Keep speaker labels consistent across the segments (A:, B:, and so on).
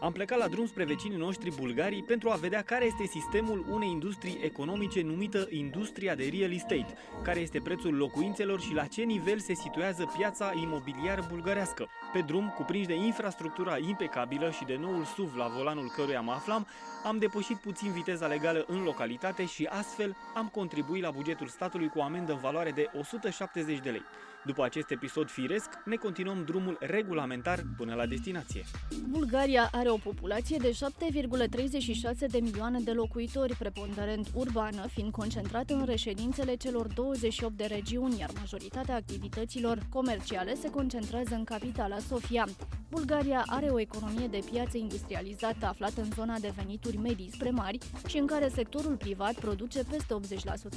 A: Am plecat la drum spre vecinii noștri bulgarii pentru a vedea care este sistemul unei industrii economice numită industria de real estate, care este prețul locuințelor și la ce nivel se situează piața imobiliară bulgarească. Pe drum, cuprinși de infrastructura impecabilă și de noul SUV la volanul căruia mă aflam, am depășit puțin viteza legală în localitate și astfel am contribuit la bugetul statului cu o amendă în valoare de 170 de lei. După acest episod firesc, ne continuăm drumul regulamentar până la destinație.
B: Bulgaria are o populație de 7,36 de milioane de locuitori, preponderent urbană, fiind concentrată în reședințele celor 28 de regiuni, iar majoritatea activităților comerciale se concentrează în capitala Sofia. Bulgaria are o economie de piață industrializată aflată în zona de venituri medii spre mari și în care sectorul privat produce peste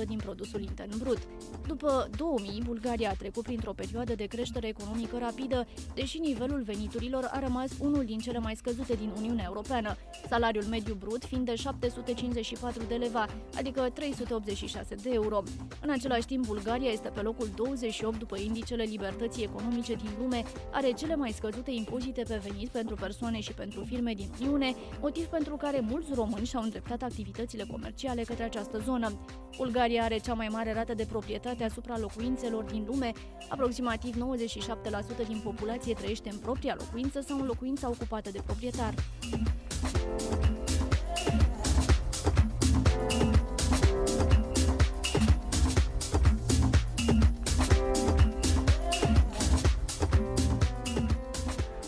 B: 80% din produsul intern brut. După 2000, Bulgaria a trecut printr-o perioadă de creștere economică rapidă, deși nivelul veniturilor a rămas unul din cele mai scăzute din Uniunea Europeană, salariul mediu brut fiind de 754 de leva, adică 386 de euro. În același timp, Bulgaria este pe locul 28 după indicele libertății economice din lume, are cele mai scăzute impozite pe venit pentru persoane și pentru firme din Uniune, motiv pentru care mulți români și-au îndreptat activitățile comerciale către această zonă. Bulgaria are cea mai mare rată de proprietate asupra locuințelor din lume, aproximativ 97% din populație trăiește în propria locuință sau în locuința ocupată de proprietar.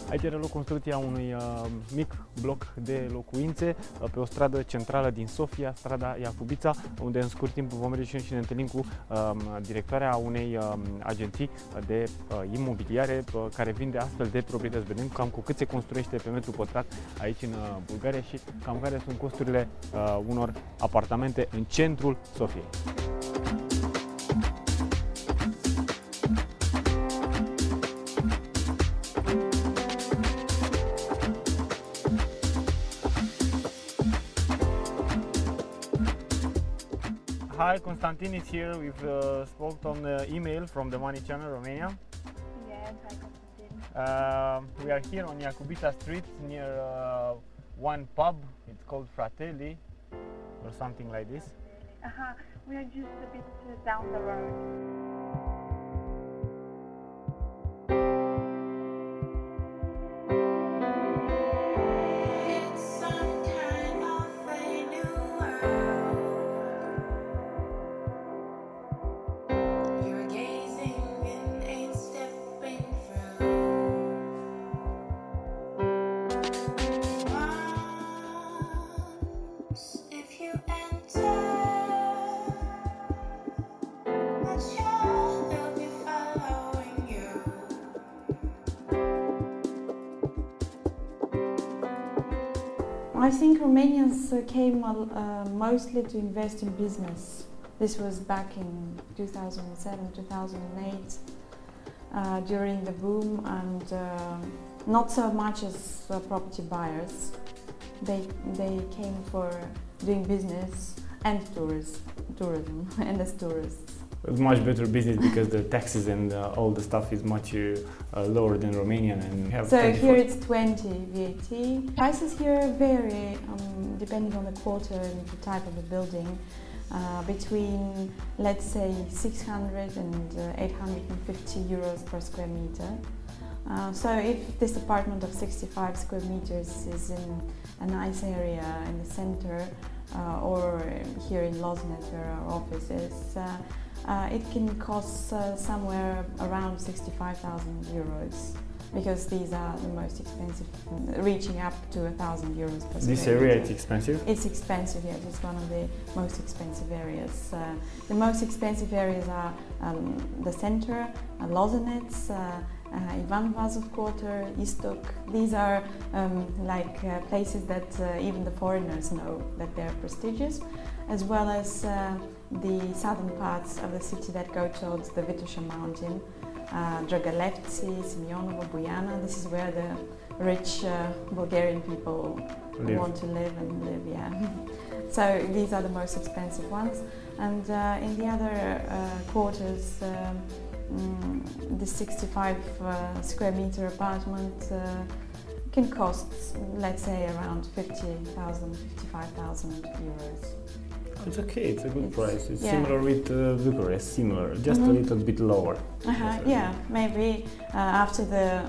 A: Aici are loc construcția unui mic bloc de locuințe pe o stradă centrală din Sofia, strada Iacubița, unde în scurt timp vom merge și ne întâlnim cu directoarea unei agenții de imobiliare care vinde astfel de proprietăți. Vedem cam cu cât se construiește pe metru pătrat aici în Bulgaria și cam care sunt costurile unor apartamente în centrul Sofiei. Hi, Constantin is here. We've spoke on the email from the Money Channel, Romania.
C: Yes, hi Constantin.
A: We are here on Iacubița Street near one pub. It's called Fratelli or something like this.
C: We are just a bit down the road.
D: I think Romanians came mostly to invest in business. This was back in 2007, 2008, during the boom, and not so much as property buyers. They came for doing business and tourism, and as tourists.
A: It's much better business because the taxes and all the stuff is much lower than Romanian. And have
D: so here it's 20 VAT. Prices here vary depending on the quarter and the type of the building, between, let's say, 600 and 850 euros per square meter. So if this apartment of 65 square meters is in a nice area in the center, or here in Loznet where our office is, it can cost somewhere around 65,000 euros, because these are the most expensive, reaching up to 1,000 euros per square meter.
A: This area is expensive?
D: It's expensive, yes. It's one of the most expensive areas. The most expensive areas are the center, Lozenets, Ivan Vazov Quarter, Istok. These are places that even the foreigners know that they're prestigious, as well as the southern parts of the city that go towards the Vitusha mountain, Dragalevci, Simionovo, Buyana. This is where the rich Bulgarian people want to live, yeah. So these are the most expensive ones. And in the other quarters, the 65 square meter apartment can cost, let's say, around 50,000, 55,000 euros.
E: It's okay, it's a good price. It's
D: yeah.
E: similar with Bucharest, similar, just a little bit lower.
D: Yeah, maybe after the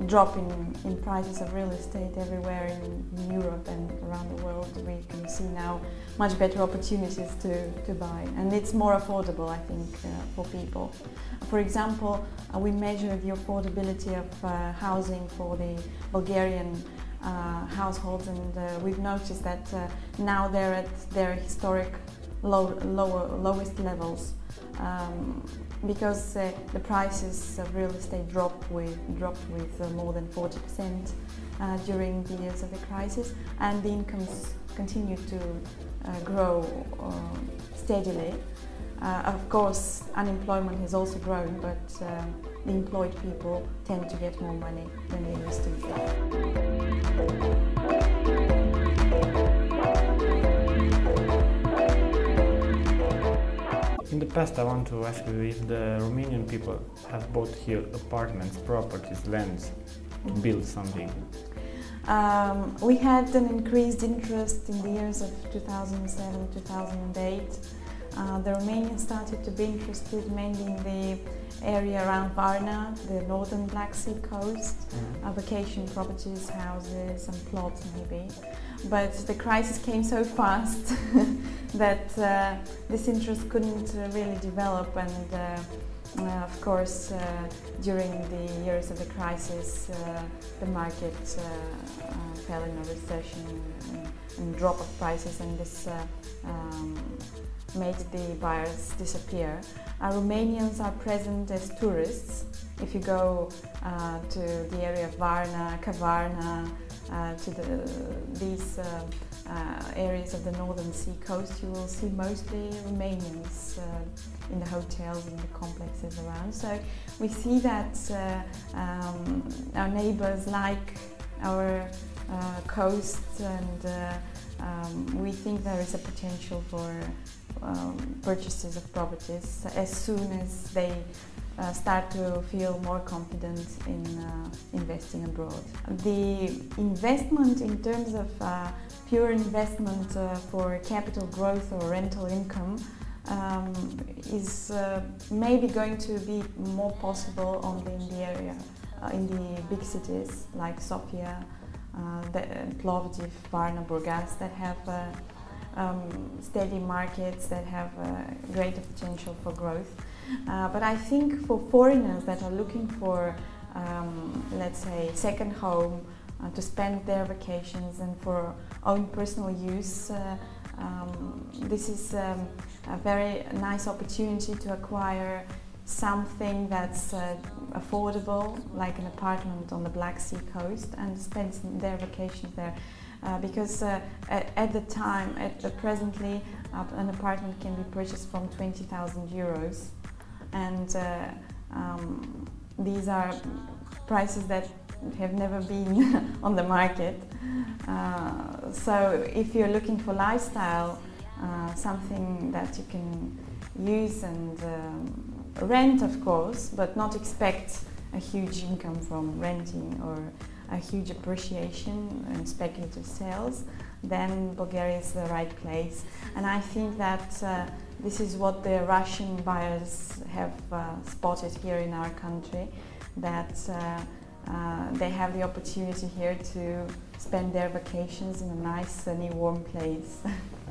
D: drop in prices of real estate everywhere in Europe and around the world, we can see now much better opportunities to buy, and it's more affordable, I think, for people. For example, we measure the affordability of housing for the Bulgarian households, and we've noticed that now they're at their historic lowest levels, because the prices of real estate dropped with more than 40% during the years of the crisis, and the incomes continue to grow steadily. Of course, unemployment has also grown, but the employed people tend to get more money than they used to get.
E: In the past, I want to ask you if the Romanian people have bought here apartments, properties, lands to build something.
D: We had an increased interest in the years of 2007, 2008. The Romanians started to be interested mainly in the area around Varna, the northern Black Sea coast, vacation properties, houses and plots maybe. But the crisis came so fast that this interest couldn't really develop, and of course during the years of the crisis the market fell in a recession and drop of prices, and this made the buyers disappear. Romanians are present as tourists. If you go to the area of Varna, Kavarna, to these areas of the northern sea coast, you will see mostly Romanians in the hotels and the complexes around. So we see that our neighbors like our coast, and we think there is a potential for purchases of properties as soon as they start to feel more confident in investing abroad. The investment in terms of pure investment for capital growth or rental income is maybe going to be more possible only in the area, in the big cities like Sofia, Plovdiv, Varna, Burgas, that have steady markets, that have greater potential for growth. But I think for foreigners that are looking for, let's say, second home to spend their vacations and for own personal use, this is a very nice opportunity to acquire something that's affordable, like an apartment on the Black Sea coast, and spend their vacations there. Because at presently, an apartment can be purchased from 20,000 euros, and these are prices that have never been on the market. So if you're looking for lifestyle, something that you can use and rent, of course, but not expect a huge income from renting or a huge appreciation and speculative sales, then Bulgaria is the right place. And I think that this is what the Russian buyers have spotted here in our country, that they have the opportunity here to spend their vacations in a nice, sunny, warm place.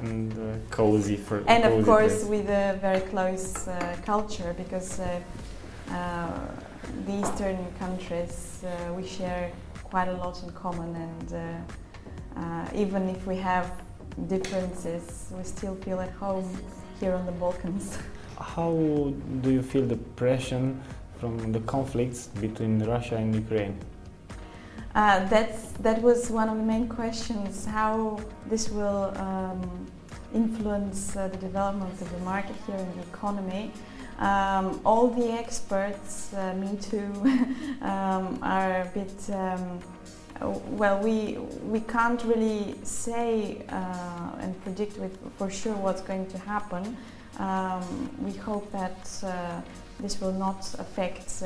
E: And cozy
D: and of course
E: place.
D: With a very close culture, because the Eastern countries, we share quite a lot in common, and even if we have differences, we still feel at home here on the Balkans.
E: How do you feel the pressure from the conflicts between Russia and Ukraine?
D: That was one of the main questions, how this will influence the development of the market here and the economy. All the experts, me too, are a bit, well, we can't really say and predict for sure what's going to happen. We hope that this will not affect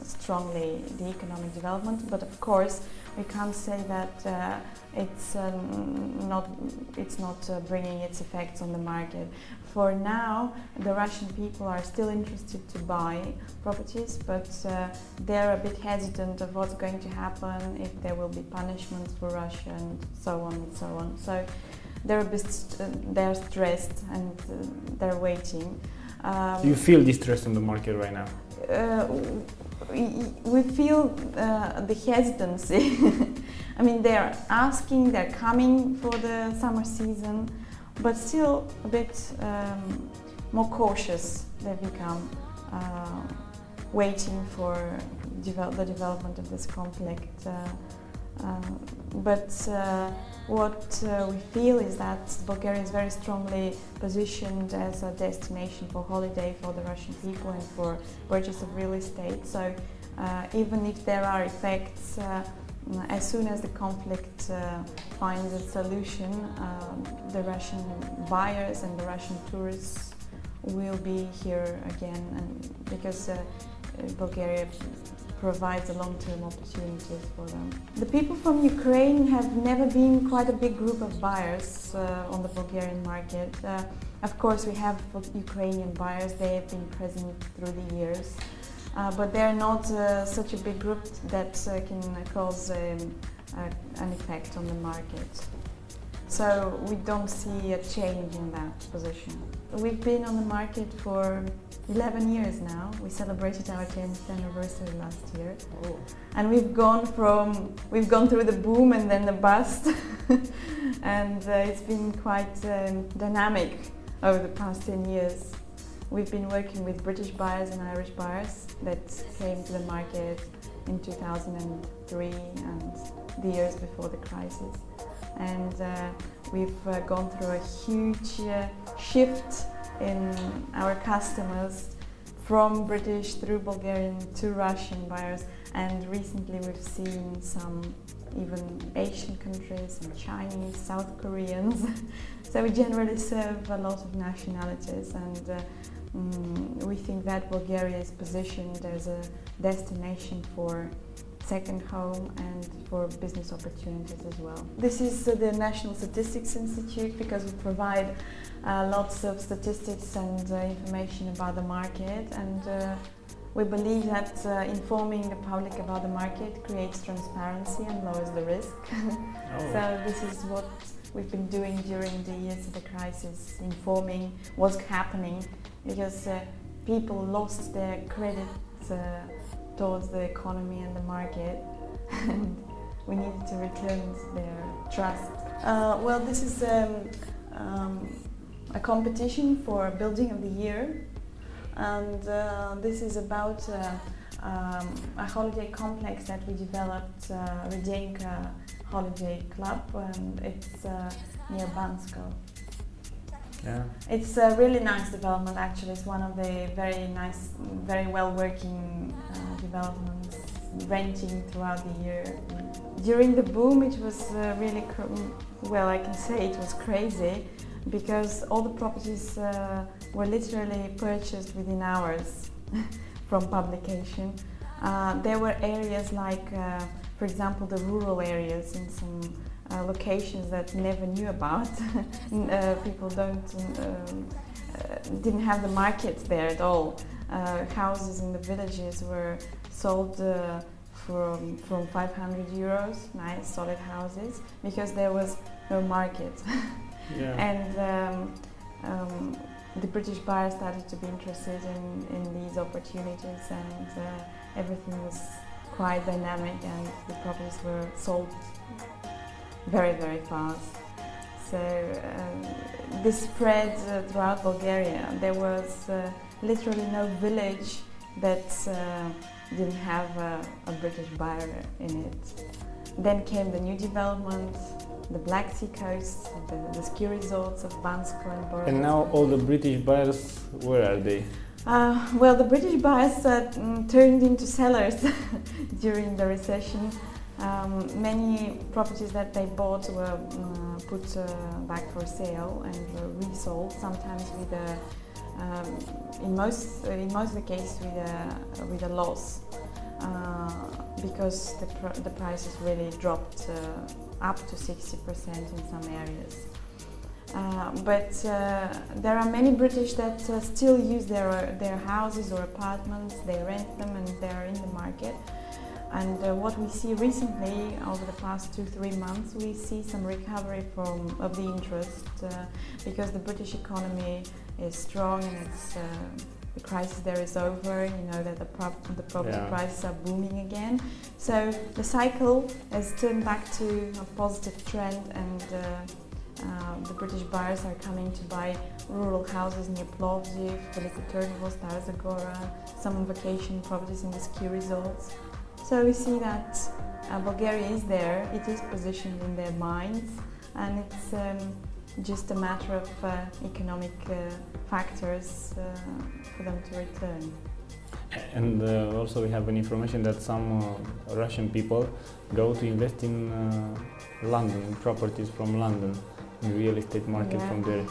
D: strongly the economic development. But of course, we can't say that it's not bringing its effects on the market. For now, the Russian people are still interested to buy properties, but they're a bit hesitant of what's going to happen, if there will be punishments for Russia, and so on and so on. So they're stressed and they're waiting.
E: You feel distress on the market right now?
D: We feel the hesitancy. I mean, they're asking, they're coming for the summer season, but still a bit more cautious they become, waiting for the development of this conflict. But what we feel is that Bulgaria is very strongly positioned as a destination for holiday for the Russian people and for purchase of real estate. So even if there are effects, as soon as the conflict finds a solution, the Russian buyers and the Russian tourists will be here again, and because Bulgaria provides a long-term opportunities for them. The people from Ukraine have never been quite a big group of buyers on the Bulgarian market. Of course, we have Ukrainian buyers, they have been present through the years, but they're not such a big group that can cause an effect on the market. So we don't see a change in that position. We've been on the market for 11 years now. We celebrated our 10th anniversary last year.
E: Oh.
D: And we've gone through the boom and then the bust. And it's been quite dynamic over the past 10 years. We've been working with British buyers and Irish buyers that came to the market in 2003 and the years before the crisis. And we've gone through a huge shift in our customers from British through Bulgarian to Russian buyers, and recently we've seen some even Asian countries, some Chinese, South Koreans. So we generally serve a lot of nationalities, and we think that Bulgaria is positioned as a destination for second home and for business opportunities as well. This is the National Statistics Institute, because we provide lots of statistics and information about the market, and we believe that informing the public about the market creates transparency and lowers the risk. So this is what we've been doing during the years of the crisis, informing what's happening, because people lost their credit towards the economy and the market, and we needed to return their trust. Well, this is a competition for Building of the Year, and this is about a holiday complex that we developed, Rudenka Holiday Club, and it's near Bansko.
E: Yeah.
D: It's a really nice development, actually. It's one of the very nice, very well working developments, renting throughout the year. During the boom, it was really, well, I can say it was crazy, because all the properties were literally purchased within hours from publication. There were areas like, for example, the rural areas in some locations that never knew about. People didn't have the market there at all. Houses in the villages were sold from 500 euros, nice solid houses, because there was no market.
E: Yeah.
D: And the British buyers started to be interested in these opportunities, and everything was quite dynamic, and the properties were sold very, very fast. So this spread throughout Bulgaria. There was literally no village that didn't have a British buyer in it. Then came the new development, the Black Sea coast, the ski resorts of Bansko and Boris.
E: And now all the British buyers, where are they?
D: Well, the British buyers turned into sellers during the recession. Many properties that they bought were put back for sale and were resold, sometimes with in most of the cases with a loss. because the prices really dropped up to 60% in some areas. But there are many British that still use their houses or apartments, they rent them and they're in the market. And what we see recently, over the past 2-3 months, we see some recovery of the interest because the British economy is strong and the crisis there is over. You know that the property prices are booming again. So the cycle has turned back to a positive trend, and the British buyers are coming to buy rural houses near Plovdiv, Veliko Trnovo, Stara Zagora, some vacation properties in the ski resorts. So we see that Bulgaria is there, it is positioned in their minds, and it's just a matter of economic factors for them to return.
E: And also we have an information that some Russian people go to invest in London, in properties from London, in the real estate market from there.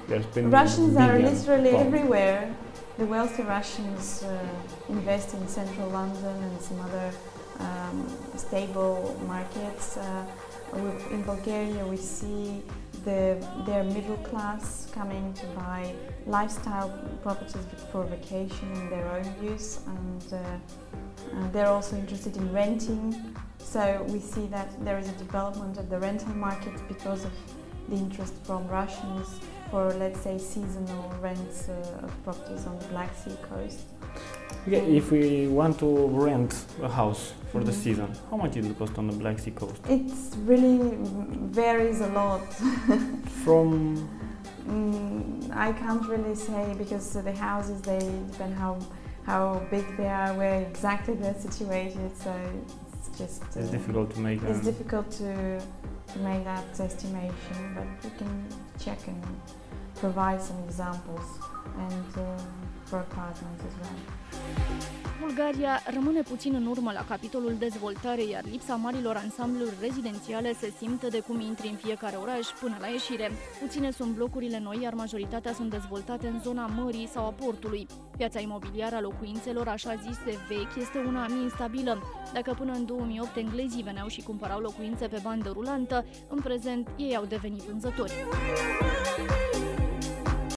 E: They're spending
D: Russians are literally
E: pounds.
D: everywhere. The wealthy Russians invest in central London and some other stable markets. In Bulgaria we see their middle class coming to buy lifestyle properties for vacation in their own use, and they're also interested in renting. So we see that there is a development of the rental market because of the interest from Russians for, let's say, seasonal rents of properties on the Black Sea coast.
E: Okay, if we want to rent a house for the season, how much it will cost on the Black Sea coast?
D: It really varies a lot.
E: From?
D: I can't really say, because the houses, they depend how big they are, where exactly they're situated. So it's just
E: it's difficult to make.
D: It's difficult to make that estimation, but we can check and provide some examples, and for apartments as well.
B: Bulgaria rămâne puțin în urmă la capitolul dezvoltare, iar lipsa marilor ansambluri rezidențiale se simte de cum intri în fiecare oraș până la ieșire. Puține sunt blocurile noi, iar majoritatea sunt dezvoltate în zona mării sau a portului. Piața imobiliară a locuințelor, așa zise vechi, este una instabilă. Dacă până în 2008 englezii veneau și cumpărau locuințe pe bandă rulantă, în prezent ei au devenit vânzători.